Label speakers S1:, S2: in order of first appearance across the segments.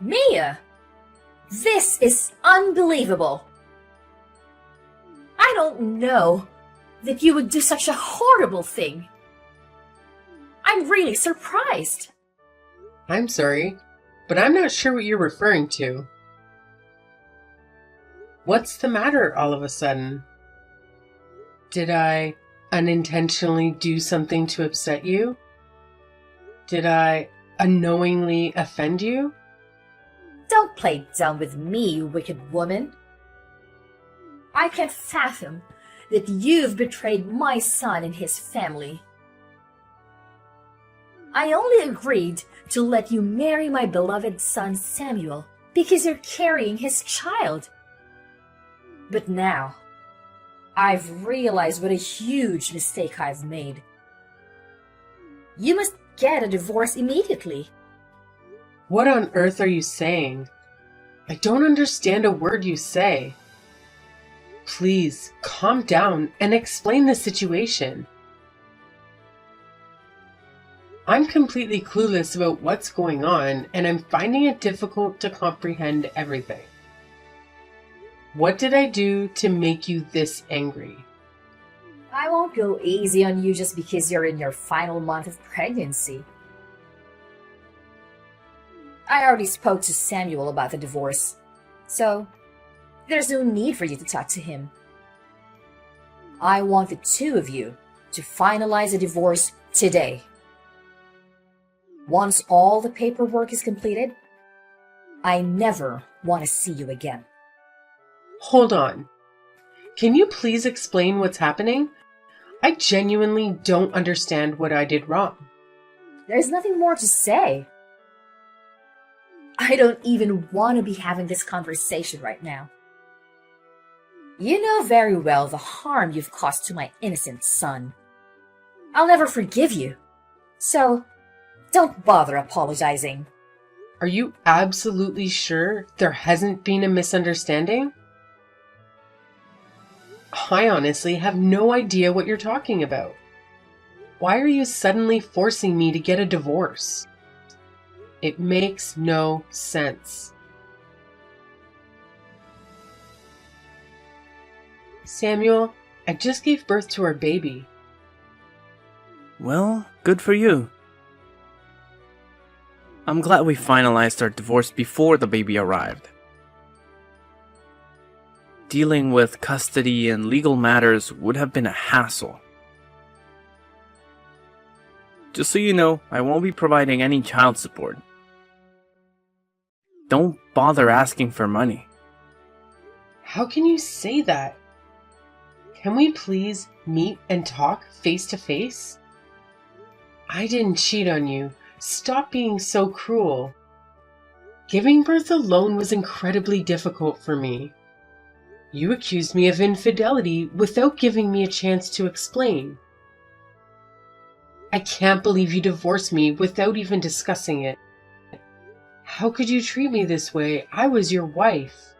S1: Mia, this is unbelievable. I don't know that you would do such a horrible thing. I'm really surprised.
S2: I'm sorry, but I'm not sure what you're referring to. What's the matter all of a sudden? Did I unintentionally do something to upset you? Did I unknowingly offend you?
S1: Don't play dumb with me, you wicked woman. I can't fathom that you've betrayed my son and his family. I only agreed to let you marry my beloved son Samuel because you're carrying his child. But now, I've realized what a huge mistake I've made. You must get a divorce immediately.
S2: What on earth are you saying? I don't understand a word you say. Please, calm down and explain the situation. I'm completely clueless about what's going on, and I'm finding it difficult to comprehend everything. What did I do to make you this angry?
S1: I won't go easy on you just because you're in your final month of pregnancy. I already spoke to Samuel about the divorce, so there's no need for you to talk to him. I want the two of you to finalize the divorce today. Once all the paperwork is completed, I never want to see you again.
S2: Hold on. Can you please explain what's happening? I genuinely don't understand what I did wrong.
S1: There's nothing more to say. I don't even want to be having this conversation right now. You know very well the harm you've caused to my innocent son. I'll never forgive you. So, don't bother apologizing.
S2: Are you absolutely sure there hasn't been a misunderstanding? I honestly have no idea what you're talking about. Why are you suddenly forcing me to get a divorce? It makes no sense. Samuel, I just gave birth to our baby.
S3: Well, good for you. I'm glad we finalized our divorce before the baby arrived. Dealing with custody and legal matters would have been a hassle. Just so you know, I won't be providing any child support. Don't bother asking for money.
S2: How can you say that? Can we please meet and talk face to face? I didn't cheat on you. Stop being so cruel. Giving birth alone was incredibly difficult for me. You accused me of infidelity without giving me a chance to explain. I can't believe you divorced me without even discussing it. How could you treat me this way? I was your wife.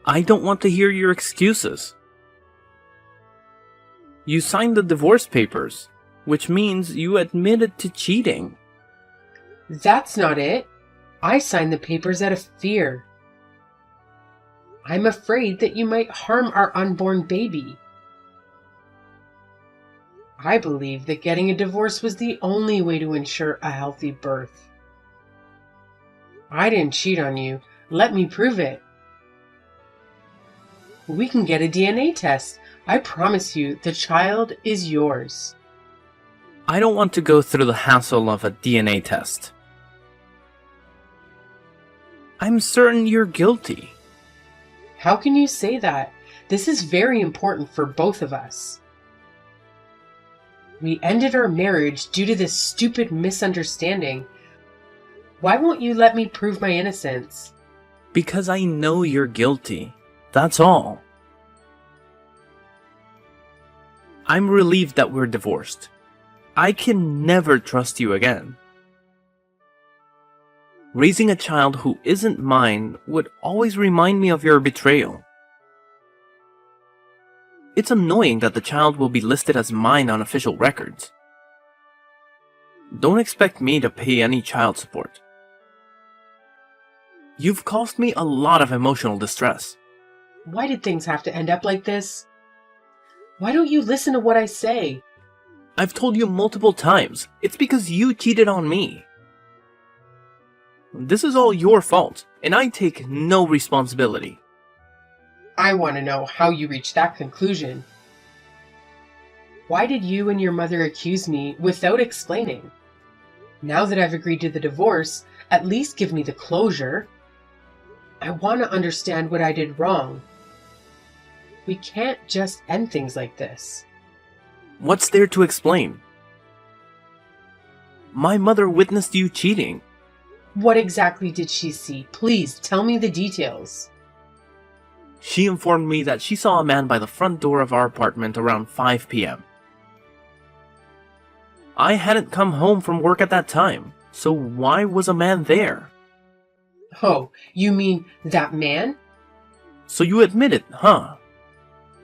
S3: I don't want to hear your excuses. You signed the divorce papers, which means you admitted to cheating.
S2: That's not it. I signed the papers out of fear. I'm afraid that you might harm our unborn baby. I believe that getting a divorce was the only way to ensure a healthy birth. I didn't cheat on you. Let me prove it. We can get a DNA test. I promise you, the child is yours.
S3: I don't want to go through the hassle of a DNA test. I'm certain you're guilty.
S2: How can you say that? This is very important for both of us. We ended our marriage due to this stupid misunderstanding. Why won't you let me prove my innocence?
S3: Because I know you're guilty. That's all. I'm relieved that we're divorced. I can never trust you again. Raising a child who isn't mine would always remind me of your betrayal. It's annoying that the child will be listed as mine on official records. Don't expect me to pay any child support. You've caused me a lot of emotional distress.
S2: Why did things have to end up like this? Why don't you listen to what I say?
S3: I've told you multiple times, it's because you cheated on me. This is all your fault, and I take no responsibility.
S2: I want to know how you reached that conclusion. Why did you and your mother accuse me without explaining? Now that I've agreed to the divorce, at least give me the closure. I want to understand what I did wrong. We can't just end things like this.
S3: What's there to explain? My mother witnessed you cheating.
S2: What exactly did she see? Please tell me the details.
S3: She informed me that she saw a man by the front door of our apartment around 5 p.m. I hadn't come home from work at that time, so why was a man there?
S2: Oh, you mean that man?
S3: So you admit it, huh?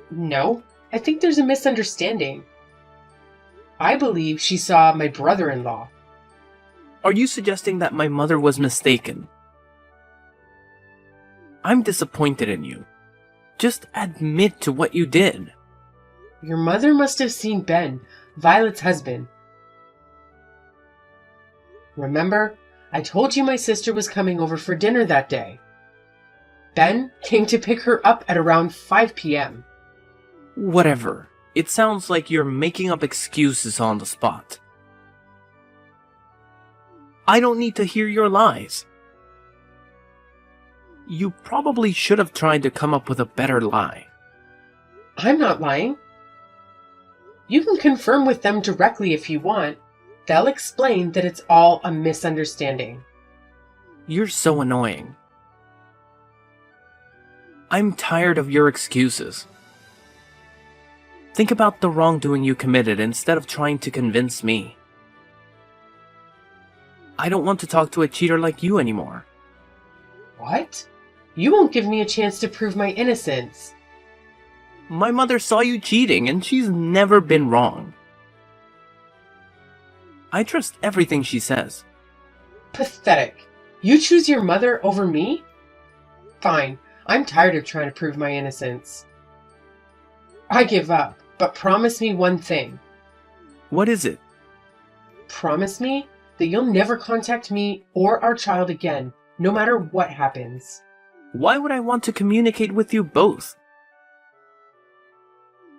S2: No, I think there's a misunderstanding. I believe she saw my brother-in-law.
S3: Are you suggesting that my mother was mistaken? I'm disappointed in you. Just admit to what you did.
S2: Your mother must have seen Ben, Violet's husband. Remember, I told you my sister was coming over for dinner that day. Ben came to pick her up at around 5 p.m.
S3: Whatever. It sounds like you're making up excuses on the spot. I don't need to hear your lies. You probably should have tried to come up with a better lie.
S2: I'm not lying. You can confirm with them directly if you want. They'll explain that it's all a misunderstanding.
S3: You're so annoying. I'm tired of your excuses. Think about the wrongdoing you committed instead of trying to convince me. I don't want to talk to a cheater like you anymore.
S2: What? You won't give me a chance to prove my innocence.
S3: My mother saw you cheating and she's never been wrong. I trust everything she says.
S2: Pathetic. You choose your mother over me? Fine. I'm tired of trying to prove my innocence. I give up, but promise me one thing.
S3: What is it?
S2: Promise me that you'll never contact me or our child again, no matter what happens.
S3: Why would I want to communicate with you both?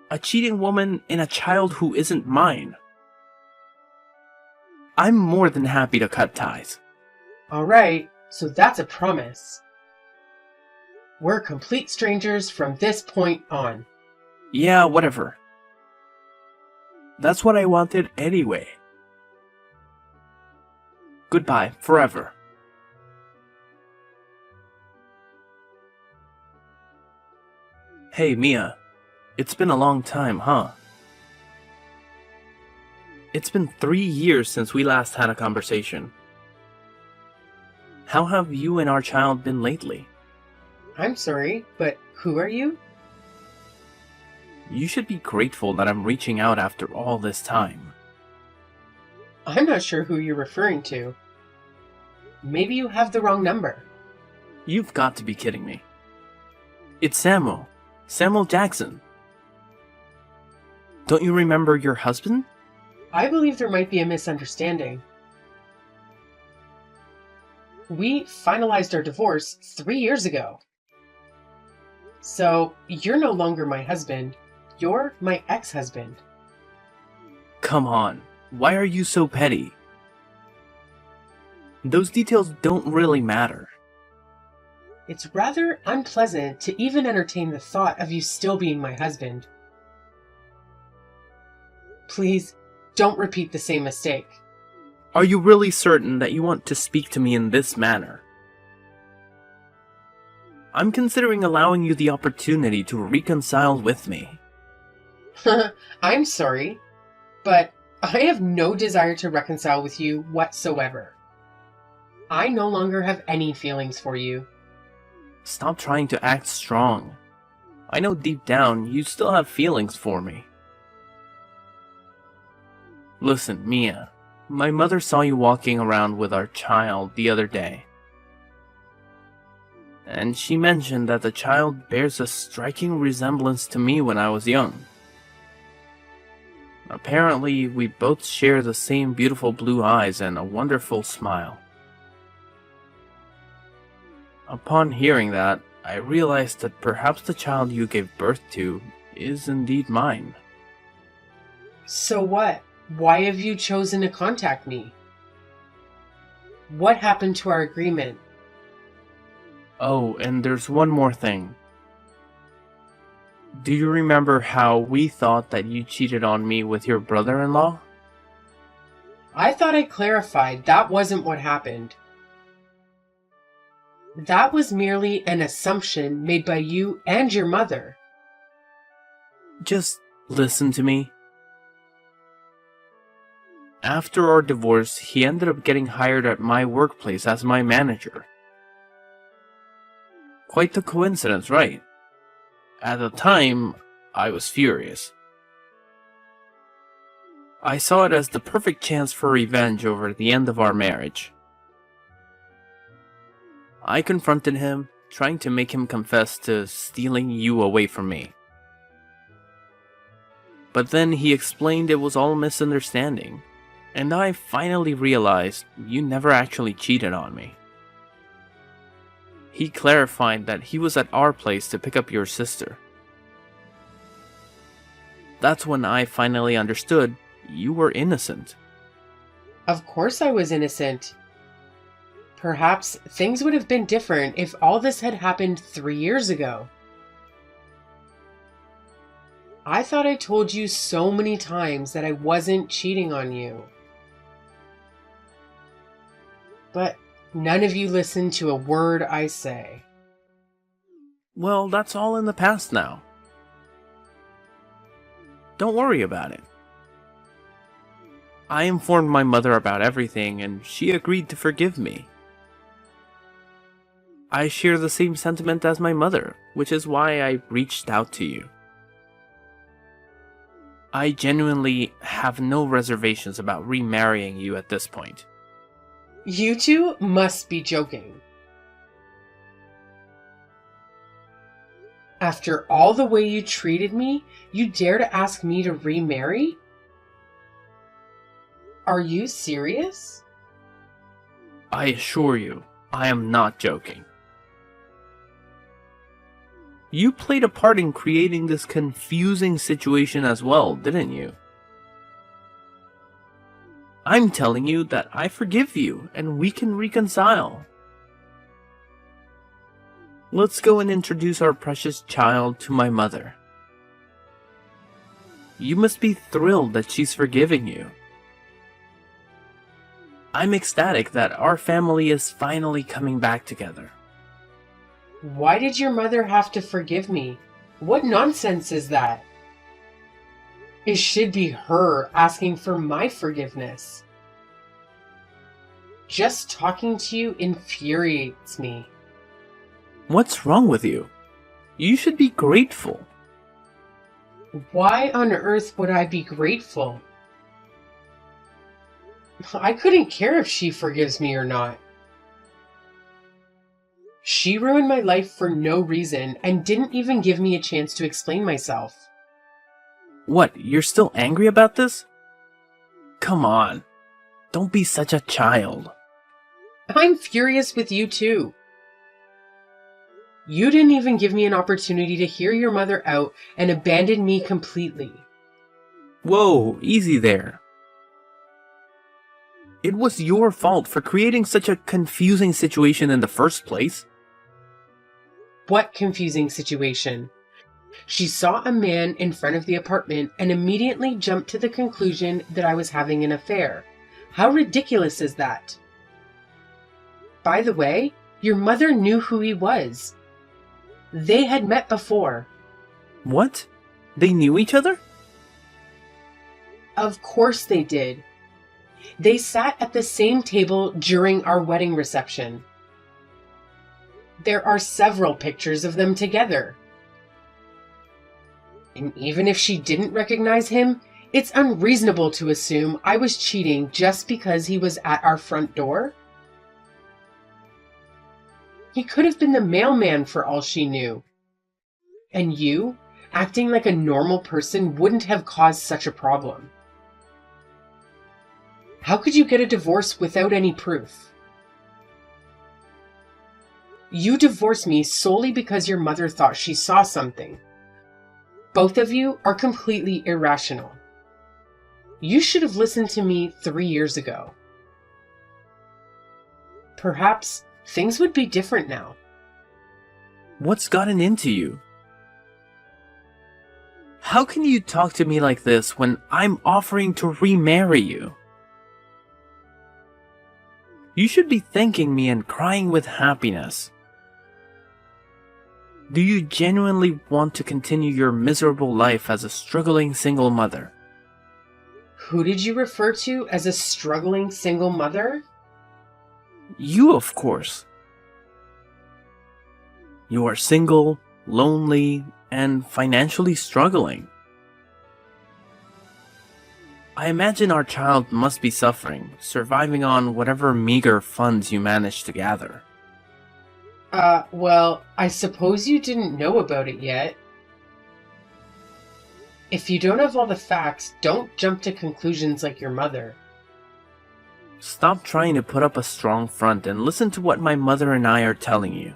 S3: A cheating woman and a child who isn't mine. I'm more than happy to cut ties.
S2: Alright, so that's a promise. We're complete strangers from this point on.
S3: Yeah, whatever. That's what I wanted anyway. Goodbye, forever. Hey, Mia. It's been a long time, huh? It's been 3 years since we last had a conversation. How have you and our child been lately?
S2: I'm sorry, but who are you?
S3: You should be grateful that I'm reaching out after all this time.
S2: I'm not sure who you're referring to. Maybe you have the wrong number.
S3: You've got to be kidding me. It's Samuel. Samuel Jackson. Don't you remember your husband?
S2: I believe there might be a misunderstanding. We finalized our divorce 3 years ago. So, you're no longer my husband. You're my ex-husband.
S3: Come on, why are you so petty? Those details don't really matter.
S2: It's rather unpleasant to even entertain the thought of you still being my husband. Please, don't repeat the same mistake.
S3: Are you really certain that you want to speak to me in this manner? I'm considering allowing you the opportunity to reconcile with me.
S2: I'm sorry, but I have no desire to reconcile with you whatsoever. I no longer have any feelings for you.
S3: Stop trying to act strong. I know deep down you still have feelings for me. Listen, Mia, my mother saw you walking around with our child the other day. and she mentioned that the child bears a striking resemblance to me when I was young. Apparently, we both share the same beautiful blue eyes and a wonderful smile. Upon hearing that, I realized that perhaps the child you gave birth to is indeed mine.
S2: So what? Why have you chosen to contact me? What happened to our agreement?
S3: Oh, and there's one more thing. Do you remember how we thought that you cheated on me with your brother-in-law?
S2: I thought I clarified that wasn't what happened. That was merely an assumption made by you and your mother.
S3: Just listen to me. After our divorce, he ended up getting hired at my workplace as my manager. Quite the coincidence, right? At the time, I was furious. I saw it as the perfect chance for revenge over the end of our marriage. I confronted him, trying to make him confess to stealing you away from me. But then he explained it was all a misunderstanding, and I finally realized you never actually cheated on me. He clarified that he was at our place to pick up your sister. That's when I finally understood you were innocent.
S2: Of course I was innocent. Perhaps things would have been different if all this had happened 3 years ago. I thought I told you so many times that I wasn't cheating on you. But none of you listen to a word I say.
S3: Well, that's all in the past now. Don't worry about it. I informed my mother about everything, and she agreed to forgive me. I share the same sentiment as my mother, which is why I reached out to you. I genuinely have no reservations about remarrying you at this point.
S2: You two must be joking. After all the way you treated me, you dare to ask me to remarry? Are you serious?
S3: I assure you, I am not joking. You played a part in creating this confusing situation as well, didn't you? I'm telling you that I forgive you and we can reconcile. Let's go and introduce our precious child to my mother. You must be thrilled that she's forgiving you. I'm ecstatic that our family is finally coming back together.
S2: Why did your mother have to forgive me? What nonsense is that? It should be her asking for my forgiveness. Just talking to you infuriates me.
S3: What's wrong with you? You should be grateful.
S2: Why on earth would I be grateful? I couldn't care if she forgives me or not. She ruined my life for no reason and didn't even give me a chance to explain myself.
S3: What, you're still angry about this? Come on, don't be such a child.
S2: I'm furious with you too. You didn't even give me an opportunity to hear your mother out and abandon me completely.
S3: Whoa, easy there. It was your fault for creating such a confusing situation in the first place.
S2: What confusing situation? She saw a man in front of the apartment and immediately jumped to the conclusion that I was having an affair. How ridiculous is that? By the way, your mother knew who he was. They had met before.
S3: What? They knew each other?
S2: Of course they did. They sat at the same table during our wedding reception. There are several pictures of them together. And even if she didn't recognize him, it's unreasonable to assume I was cheating just because he was at our front door. He could have been the mailman for all she knew. And you, acting like a normal person, wouldn't have caused such a problem. How could you get a divorce without any proof? You divorced me solely because your mother thought she saw something. Both of you are completely irrational. You should have listened to me 3 years ago. Perhaps things would be different now.
S3: What's gotten into you? How can you talk to me like this when I'm offering to remarry you? You should be thanking me and crying with happiness. Do you genuinely want to continue your miserable life as a struggling single mother?
S2: Who did you refer to as a struggling single mother?
S3: You, of course. You are single, lonely, and financially struggling. I imagine our child must be suffering, surviving on whatever meager funds you managed to gather.
S2: Well, I suppose you didn't know about it yet. If you don't have all the facts, don't jump to conclusions like your mother.
S3: Stop trying to put up a strong front and listen to what my mother and I are telling you.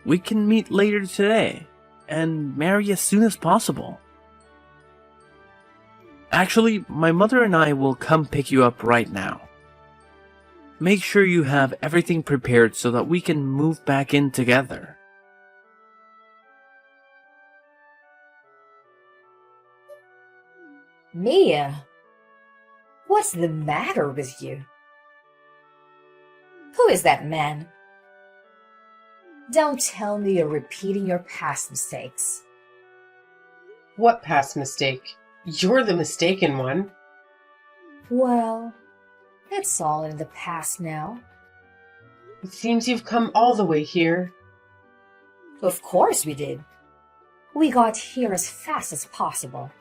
S3: We can meet later today and marry as soon as possible. Actually, my mother and I will come pick you up right now. Make sure you have everything prepared so that we can move back in together.
S1: Mia, what's the matter with you? Who is that man? Don't tell me you're repeating your past mistakes.
S2: What past mistake? You're the mistaken one.
S1: Well, it's all in the past now.
S2: It seems you've come all the way here.
S1: Of course we did. We got here as fast as possible.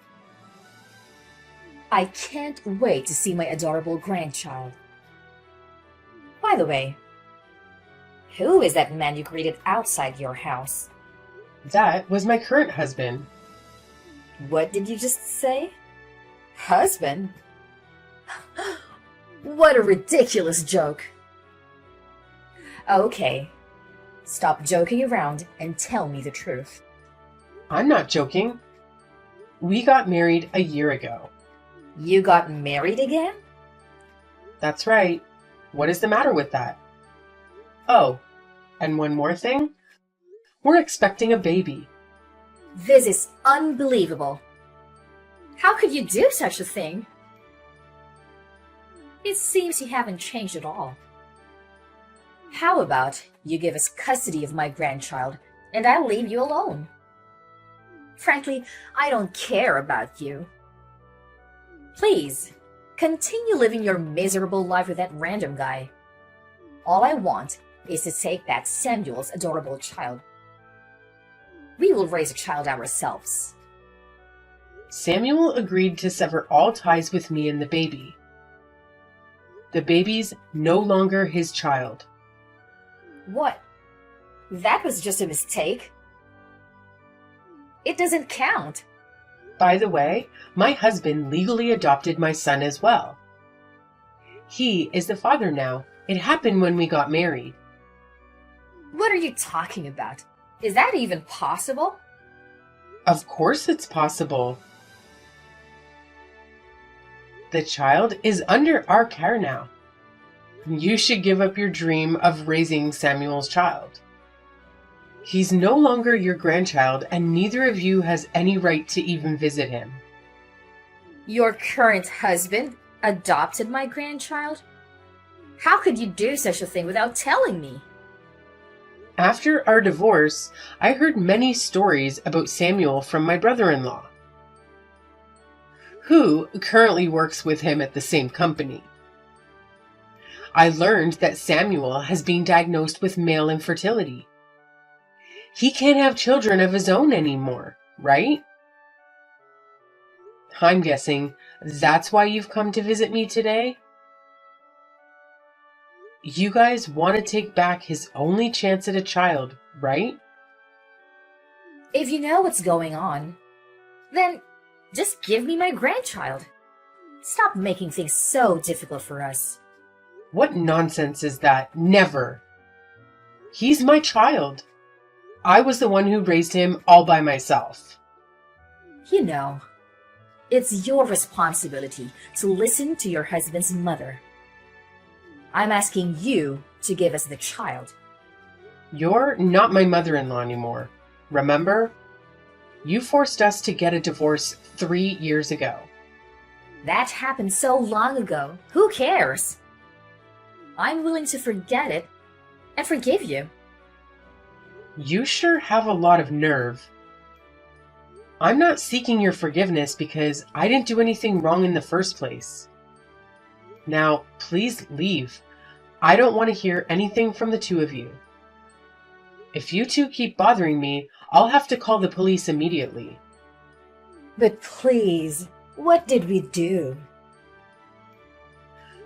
S1: I can't wait to see my adorable grandchild. By the way, who is that man you greeted outside your house?
S2: That was my current husband.
S1: What did you just say? Husband? What a ridiculous joke. Okay, stop joking around and tell me the truth.
S2: I'm not joking. We got married a year ago.
S1: You got married again?
S2: That's right. What is the matter with that? Oh, and one more thing. We're expecting a baby.
S1: This is unbelievable. How could you do such a thing? It seems you haven't changed at all. How about you give us custody of my grandchild and I'll leave you alone? Frankly, I don't care about you. Please, continue living your miserable life with that random guy. All I want is to take back Samuel's adorable child. We will raise a child ourselves.
S2: Samuel agreed to sever all ties with me and the baby. The baby's no longer his child.
S1: What? That was just a mistake. It doesn't count.
S2: By the way, my husband legally adopted my son as well. He is the father now. It happened when we got married.
S1: What are you talking about? Is that even possible?
S2: Of course it's possible. The child is under our care now. You should give up your dream of raising Samuel's child. He's no longer your grandchild, and neither of you has any right to even visit him.
S1: Your current husband adopted my grandchild? How could you do such a thing without telling me?
S2: After our divorce, I heard many stories about Samuel from my brother-in-law, who currently works with him at the same company. I learned that Samuel has been diagnosed with male infertility. He can't have children of his own anymore, right? I'm guessing that's why you've come to visit me today? You guys want to take back his only chance at a child, right?
S1: If you know what's going on, then just give me my grandchild. Stop making things so difficult for us.
S2: What nonsense is that? Never. He's my child. I was the one who raised him all by myself.
S1: You know, it's your responsibility to listen to your husband's mother. I'm asking you to give us the child.
S2: You're not my mother-in-law anymore. Remember? You forced us to get a divorce 3 years ago.
S1: That happened so long ago. Who cares? I'm willing to forget it and forgive you.
S2: You sure have a lot of nerve. I'm not seeking your forgiveness because I didn't do anything wrong in the first place. Now, please leave. I don't want to hear anything from the two of you. If you two keep bothering me, I'll have to call the police immediately.
S1: But please, what did we do?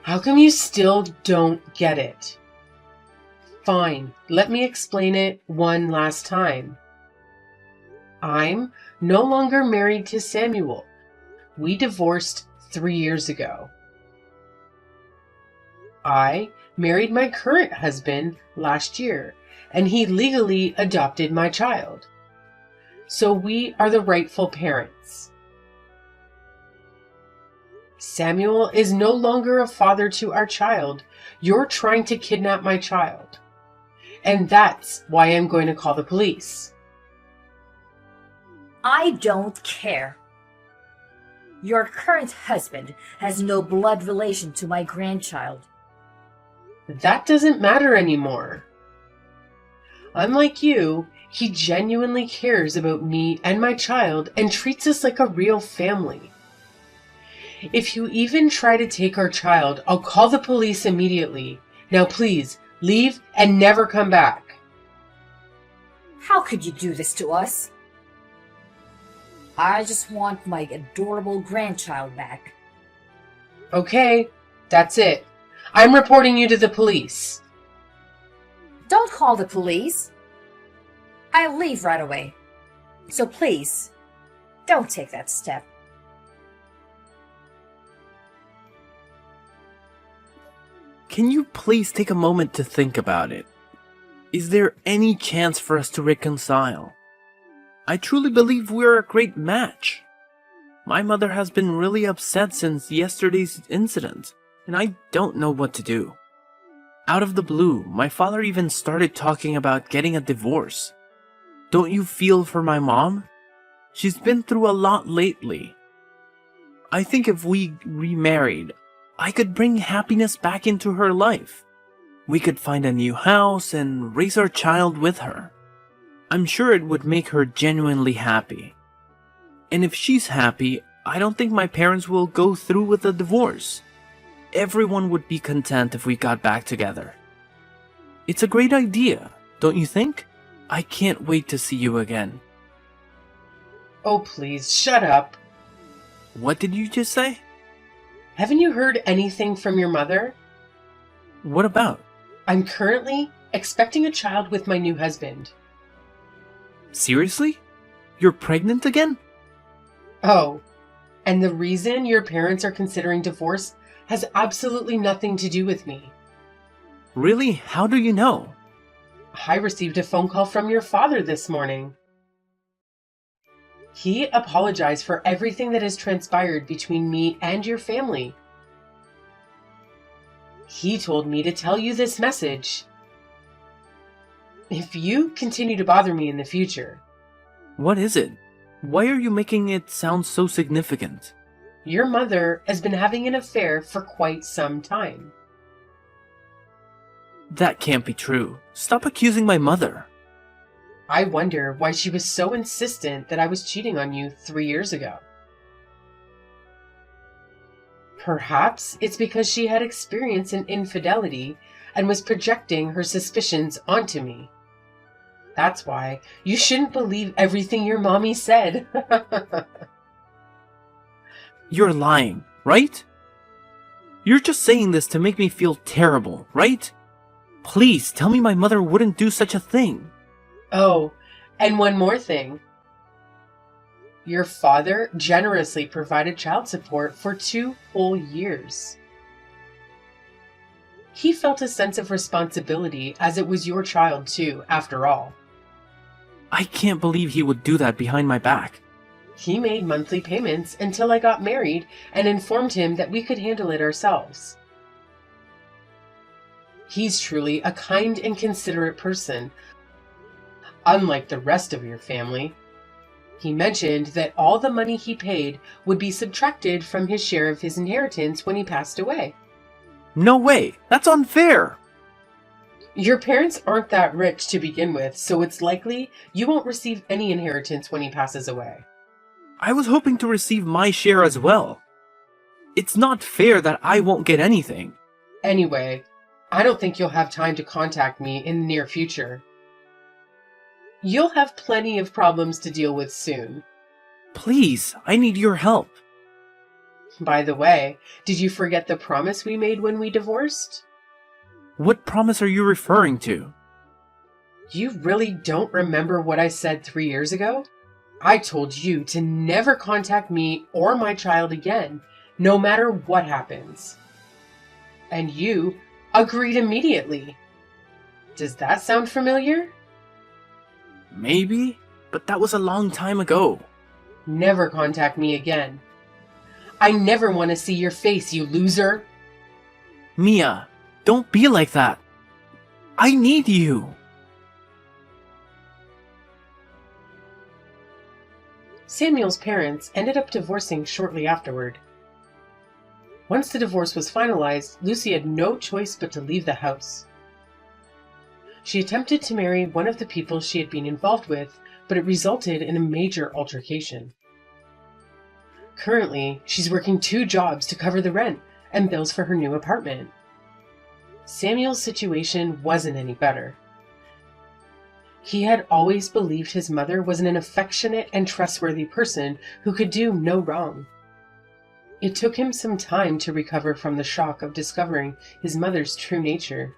S2: How come you still don't get it? Fine, let me explain it one last time. I'm no longer married to Samuel. We divorced 3 years ago. I married my current husband last year, and he legally adopted my child. So we are the rightful parents. Samuel is no longer a father to our child. You're trying to kidnap my child. And that's why I'm going to call the police.
S1: I don't care. Your current husband has no blood relation to my grandchild.
S2: That doesn't matter anymore. Unlike you, he genuinely cares about me and my child and treats us like a real family. If you even try to take our child, I'll call the police immediately. Now please, leave and never come back.
S1: How could you do this to us? I just want my adorable grandchild back.
S2: Okay, that's it. I'm reporting you to the police.
S1: Don't call the police. I'll leave right away. So please, don't take that step.
S3: Can you please take a moment to think about it? Is there any chance for us to reconcile? I truly believe we're a great match. My mother has been really upset since yesterday's incident, and I don't know what to do. Out of the blue, my father even started talking about getting a divorce. Don't you feel for my mom? She's been through a lot lately. I think if we remarried, I could bring happiness back into her life. We could find a new house and raise our child with her. I'm sure it would make her genuinely happy. And if she's happy, I don't think my parents will go through with a divorce. Everyone would be content if we got back together. It's a great idea, don't you think? I can't wait to see you again.
S2: Oh, please, shut up.
S3: What did you just say?
S2: Haven't you heard anything from your mother?
S3: What about?
S2: I'm currently expecting a child with my new husband.
S3: Seriously? You're pregnant again?
S2: Oh, and the reason your parents are considering divorce has absolutely nothing to do with me.
S3: Really? How do you know?
S2: I received a phone call from your father this morning. He apologized for everything that has transpired between me and your family. He told me to tell you this message. If you continue to bother me in the future...
S3: What is it? Why are you making it sound so significant?
S2: Your mother has been having an affair for quite some time.
S3: That can't be true. Stop accusing my mother.
S2: I wonder why she was so insistent that I was cheating on you 3 years ago. Perhaps it's because she had experience in infidelity and was projecting her suspicions onto me. That's why you shouldn't believe everything your mommy said.
S3: You're lying, right? You're just saying this to make me feel terrible, right? Please tell me my mother wouldn't do such a thing.
S2: Oh, and one more thing. Your father generously provided child support for 2 whole years. He felt a sense of responsibility as it was your child too, after all.
S3: I can't believe he would do that behind my back.
S2: He made monthly payments until I got married and informed him that we could handle it ourselves. He's truly a kind and considerate person, unlike the rest of your family. He mentioned that all the money he paid would be subtracted from his share of his inheritance when he passed away.
S3: No way! That's unfair!
S2: Your parents aren't that rich to begin with, so it's likely you won't receive any inheritance when he passes away.
S3: I was hoping to receive my share as well. It's not fair that I won't get anything.
S2: Anyway, I don't think you'll have time to contact me in the near future. You'll have plenty of problems to deal with soon.
S3: Please, I need your help.
S2: By the way, did you forget the promise we made when we divorced?
S3: What promise are you referring to?
S2: You really don't remember what I said 3 years ago? I told you to never contact me or my child again, no matter what happens. And you agreed immediately. Does that sound familiar?
S3: Maybe, but that was a long time ago.
S2: Never contact me again. I never want to see your face, you loser.
S3: Mia, don't be like that. I need you.
S2: Samuel's parents ended up divorcing shortly afterward. Once the divorce was finalized, Lucy had no choice but to leave the house. She attempted to marry one of the people she had been involved with, but it resulted in a major altercation. Currently, she's working 2 jobs to cover the rent and bills for her new apartment. Samuel's situation wasn't any better. He had always believed his mother was an affectionate and trustworthy person who could do no wrong. It took him some time to recover from the shock of discovering his mother's true nature.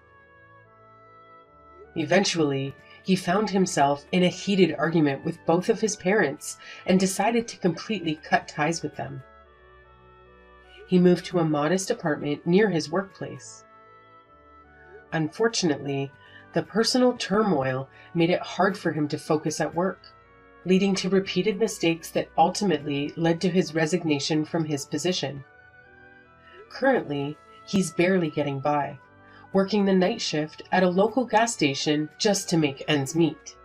S2: Eventually, he found himself in a heated argument with both of his parents and decided to completely cut ties with them. He moved to a modest apartment near his workplace. Unfortunately, the personal turmoil made it hard for him to focus at work, leading to repeated mistakes that ultimately led to his resignation from his position. Currently, he's barely getting by, working the night shift at a local gas station just to make ends meet.